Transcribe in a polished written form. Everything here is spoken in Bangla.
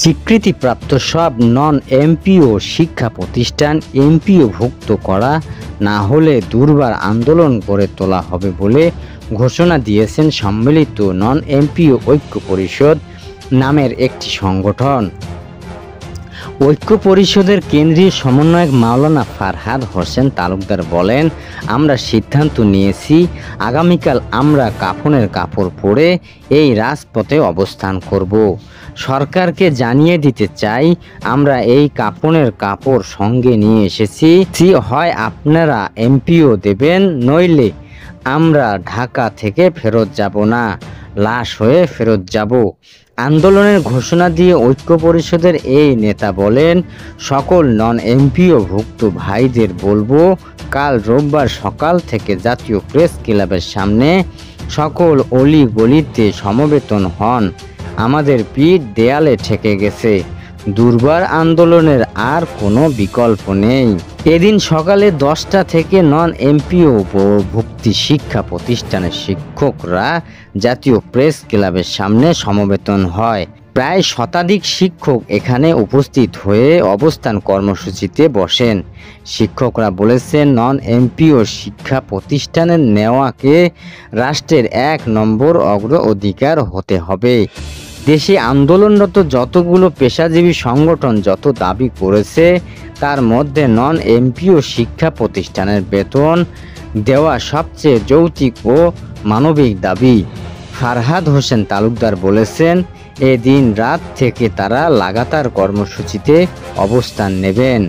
স্বীকৃতিপ্রাপ্ত সব নন এমপিও শিক্ষা প্রতিষ্ঠান এমপিওভুক্ত করা না হলে দুর্বার আন্দোলন গড়ে তোলা হবে বলে ঘোষণা দিয়েছেন সম্মিলিত নন এমপিও ঐক্য পরিষদ নামের একটি সংগঠন। ঐক্য পরিষদের কেন্দ্রীয় সমন্বয়ক মাওলানা ফারহাদ হোসেন তালুকদার বলেন, আমরা সিদ্ধান্ত নিয়েছি আগামীকাল আমরা কাফনের কাপড় পরে এই রাজপথে অবস্থান করব। সরকারকে জানিয়ে দিতে চাই আমরা এই কাফনের কাপড় সঙ্গে নিয়ে এসেছি, হয় আপনারা এমপিও দেবেন, নইলে আমরা ঢাকা থেকে ফেরত যাব না, লাশ হয়ে ফেরত যাব। আন্দোলনের ঘোষণা দিয়ে ঐক্য পরিষদের এই নেতা বলেন, সকল নন এমপিওভুক্ত ভাইদের বলবো কাল রোববার সকাল থেকে জাতীয় প্রেস ক্লাবের সামনে সকল অলি গলিতে সমবেতন হন। আমাদের পিঠ দেয়ালে ঠেকে গেছে, দুর্বার আন্দোলনের আর কোনো বিকল্প নেই। এদিন সকালে 10টা থেকে নন এমপিও ভুক্তি শিক্ষা প্রতিষ্ঠানের শিক্ষকরা জাতীয় প্রেস ক্লাবের সামনে সমবেতন হয়। প্রায় শতাধিক শিক্ষক এখানে উপস্থিত হয়ে অবস্থান কর্মসূচিতে বসেন। শিক্ষকরা বলেছেন, নন এমপিও শিক্ষা প্রতিষ্ঠানের নেওয়াকে রাষ্ট্রের 1 নম্বর অগ্রাধিকার হতে হবে। দেশে আন্দোলনরত যতগুলো পেশাজীবী সংগঠন যত দাবি করেছে তার মধ্যে নন এমপিও শিক্ষা প্রতিষ্ঠানের বেতন দেওয়া সবচেয়ে যৌক্তিক ও মানবিক দাবি। ফারহাদ হোসেন তালুকদার বলেছেন, এদিন রাত থেকে তারা লাগাতার কর্মসূচিতে অবস্থান নেবেন।